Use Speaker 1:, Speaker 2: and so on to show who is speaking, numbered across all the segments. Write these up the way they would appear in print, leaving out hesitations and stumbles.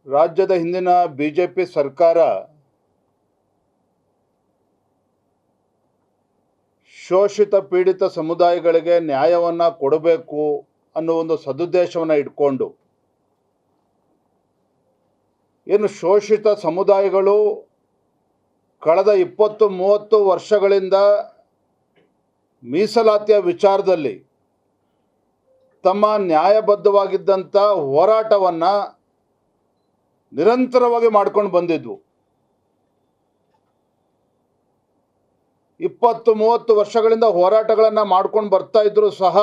Speaker 1: ರಾಜ್ಯದ ಹಿಂದಿನ ಬಿಜೆಪಿ ಸರ್ಕಾರ ಶೋಷಿತ ಪೀಡಿತ ಸಮುದಾಯಗಳಿಗೆ ನ್ಯಾಯವನ್ನು ಕೊಡಬೇಕು ಅನ್ನೋ ಒಂದು ಸದುದ್ದೇಶವನ್ನು ಇಟ್ಕೊಂಡು ಏನು ಶೋಷಿತ ಸಮುದಾಯಗಳು ಕಳೆದ 20-30 ವರ್ಷಗಳಿಂದ ಮೀಸಲಾತಿಯ ವಿಚಾರದಲ್ಲಿ ತಮ್ಮ ನ್ಯಾಯಬದ್ಧವಾಗಿದ್ದಂಥ ಹೋರಾಟವನ್ನು ನಿರಂತರವಾಗಿ ಮಾಡ್ಕೊಂಡು ಬಂದಿದ್ವು. 20-30 ವರ್ಷಗಳಿಂದ ಹೋರಾಟಗಳನ್ನು ಮಾಡ್ಕೊಂಡು ಬರ್ತಾ ಇದ್ದರೂ ಸಹ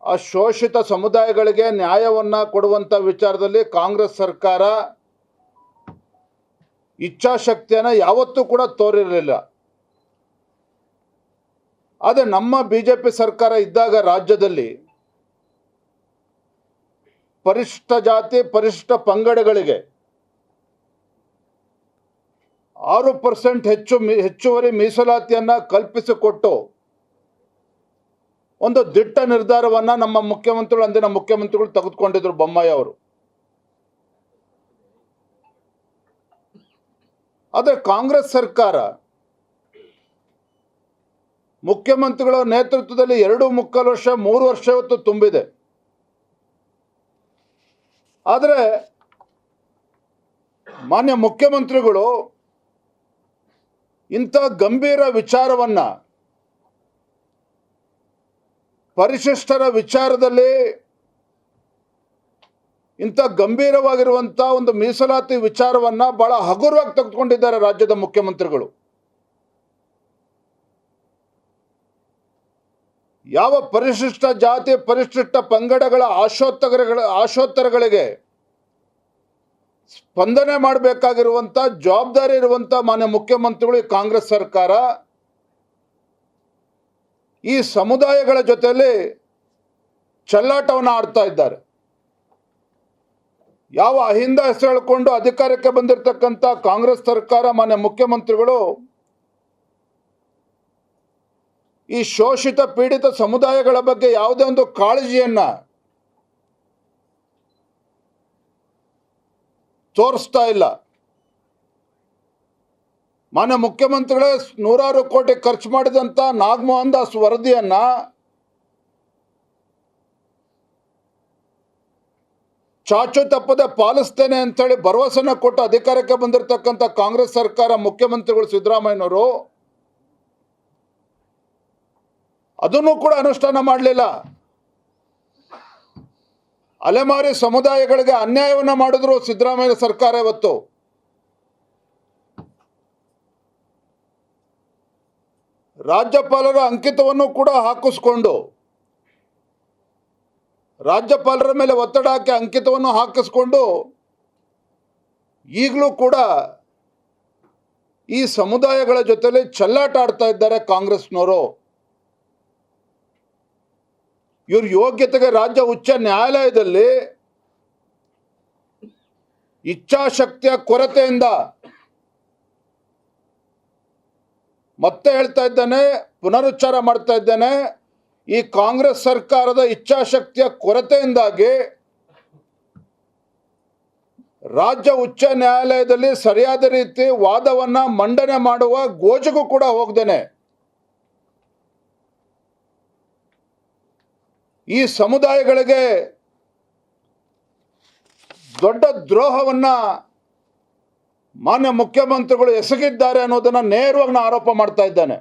Speaker 1: ಆ ಶೋಷಿತ ಸಮುದಾಯಗಳಿಗೆ ನ್ಯಾಯವನ್ನು ಕೊಡುವಂಥ ವಿಚಾರದಲ್ಲಿ ಕಾಂಗ್ರೆಸ್ ಸರ್ಕಾರ ಇಚ್ಛಾಶಕ್ತಿಯನ್ನು ಯಾವತ್ತೂ ಕೂಡ ತೋರಿರಲಿಲ್ಲ. ಆದರೆ ನಮ್ಮ ಬಿಜೆಪಿ ಸರ್ಕಾರ ಇದ್ದಾಗ ರಾಜ್ಯದಲ್ಲಿ ಪರಿಶಿಷ್ಟ ಜಾತಿ ಪರಿಶಿಷ್ಟ ಪಂಗಡಗಳಿಗೆ 6% ಹೆಚ್ಚುವರಿ ಮೀಸಲಾತಿಯನ್ನು ಕಲ್ಪಿಸಿಕೊಟ್ಟು ಒಂದು ದಿಟ್ಟ ನಿರ್ಧಾರವನ್ನು ನಮ್ಮ ಮುಖ್ಯಮಂತ್ರಿಗಳು ಅಂದಿನ ಮುಖ್ಯಮಂತ್ರಿಗಳು ತೆಗೆದುಕೊಂಡಿದ್ರು ಬೊಮ್ಮಾಯಿ ಅವರು. ಆದರೆ ಕಾಂಗ್ರೆಸ್ ಸರ್ಕಾರ ಮುಖ್ಯಮಂತ್ರಿಗಳ ನೇತೃತ್ವದಲ್ಲಿ 2.25 ವರ್ಷ 3 ವರ್ಷ ಇವತ್ತು ತುಂಬಿದೆ. ಆದರೆ ಮಾನ್ಯ ಮುಖ್ಯಮಂತ್ರಿಗಳು ಇಂಥ ಗಂಭೀರ ವಿಚಾರವನ್ನು ಪರಿಶಿಷ್ಟರ ವಿಚಾರದಲ್ಲಿ ಇಂಥ ಗಂಭೀರವಾಗಿರುವಂಥ ಒಂದು ಮೀಸಲಾತಿ ವಿಚಾರವನ್ನು ಬಹಳ ಹಗುರವಾಗಿ ತೆಗೆದುಕೊಂಡಿದ್ದಾರೆ ರಾಜ್ಯದ ಮುಖ್ಯಮಂತ್ರಿಗಳು. ಯಾವ ಪರಿಶಿಷ್ಟ ಜಾತಿ ಪರಿಶಿಷ್ಟ ಪಂಗಡಗಳ ಆಶೋತ್ತರಗಳಿಗೆ ಸ್ಪಂದನೆ ಮಾಡಬೇಕಾಗಿರುವಂಥ ಜವಾಬ್ದಾರಿ ಇರುವಂಥ ಮಾನ್ಯ ಮುಖ್ಯಮಂತ್ರಿಗಳು ಈ ಕಾಂಗ್ರೆಸ್ ಸರ್ಕಾರ ಈ ಸಮುದಾಯಗಳ ಜೊತೆಯಲ್ಲಿ ಚೆಲ್ಲಾಟವನ್ನು ಆಡ್ತಾ ಇದ್ದಾರೆ. ಯಾವ ಅಹಿಂದ ಹೆಸರು ಹೇಳಿಕೊಂಡು ಅಧಿಕಾರಕ್ಕೆ ಬಂದಿರತಕ್ಕಂಥ ಕಾಂಗ್ರೆಸ್ ಸರ್ಕಾರ ಮಾನ್ಯ ಮುಖ್ಯಮಂತ್ರಿಗಳು ಈ ಶೋಷಿತ ಪೀಡಿತ ಸಮುದಾಯಗಳ ಬಗ್ಗೆ ಯಾವುದೇ ಒಂದು ಕಾಳಜಿಯನ್ನು ತೋರಿಸ್ತಾ ಇಲ್ಲ. ಮಾನ್ಯ ಮುಖ್ಯಮಂತ್ರಿಗಳೇ 100 ಕೋಟಿ ಖರ್ಚು ಮಾಡಿದಂಥ ನಾಗಮೋಹನ್ ದಾಸ್ ವರದಿಯನ್ನು ಚಾಚು ತಪ್ಪದೆ ಪಾಲಿಸ್ತೇನೆ ಅಂತೇಳಿ ಭರವಸೆನ ಕೊಟ್ಟು ಅಧಿಕಾರಕ್ಕೆ ಬಂದಿರತಕ್ಕಂಥ ಕಾಂಗ್ರೆಸ್ ಸರ್ಕಾರ ಮುಖ್ಯಮಂತ್ರಿಗಳು ಸಿದ್ದರಾಮಯ್ಯನವರು ಅದನ್ನು ಕೂಡ ಅನುಷ್ಠಾನ ಮಾಡಲಿಲ್ಲ. ಅಲೆಮಾರಿ ಸಮುದಾಯಗಳಿಗೆ ಅನ್ಯಾಯವನ್ನು ಮಾಡಿದ್ರು ಸಿದ್ದರಾಮಯ್ಯ ಸರ್ಕಾರ. ಇವತ್ತು ರಾಜ್ಯಪಾಲರ ಅಂಕಿತವನ್ನು ಕೂಡ ಹಾಕಿಸ್ಕೊಂಡು ರಾಜ್ಯಪಾಲರ ಮೇಲೆ ಒತ್ತಡ ಹಾಕಿ ಅಂಕಿತವನ್ನು ಹಾಕಿಸ್ಕೊಂಡು ಈಗಲೂ ಕೂಡ ಈ ಸಮುದಾಯಗಳ ಜೊತೆಲಿ ಚೆಲ್ಲಾಟ ಆಡ್ತಾ ಇದ್ದಾರೆ ಕಾಂಗ್ರೆಸ್ನವರು. ಇವ್ರ ಯೋಗ್ಯತೆಗೆ ರಾಜ್ಯ ಉಚ್ಚ ನ್ಯಾಯಾಲಯದಲ್ಲಿ ಇಚ್ಛಾಶಕ್ತಿಯ ಕೊರತೆಯಿಂದ, ಮತ್ತೆ ಹೇಳ್ತಾ ಇದ್ದೇನೆ, ಪುನರುಚ್ಚಾರ ಮಾಡ್ತಾ ಇದ್ದೇನೆ, ಈ ಕಾಂಗ್ರೆಸ್ ಸರ್ಕಾರದ ಇಚ್ಛಾಶಕ್ತಿಯ ಕೊರತೆಯಿಂದಾಗಿ ರಾಜ್ಯ ಉಚ್ಚ ನ್ಯಾಯಾಲಯದಲ್ಲಿ ಸರಿಯಾದ ರೀತಿ ವಾದವನ್ನು ಮಂಡನೆ ಮಾಡುವ ಗೋಜಿಗೂ ಕೂಡ ಹೋಗದೇನೆ ಈ ಸಮುದಾಯಗಳಿಗೆ ದೊಡ್ಡ ದ್ರೋಹವನ್ನು ಮಾನ್ಯ ಮುಖ್ಯಮಂತ್ರಿಗಳು ಎಸಗಿದ್ದಾರೆ ಅನ್ನೋದನ್ನು ನೇರವಾಗಿ ನಾನು ಆರೋಪ ಮಾಡ್ತಾ ಇದ್ದೇನೆ.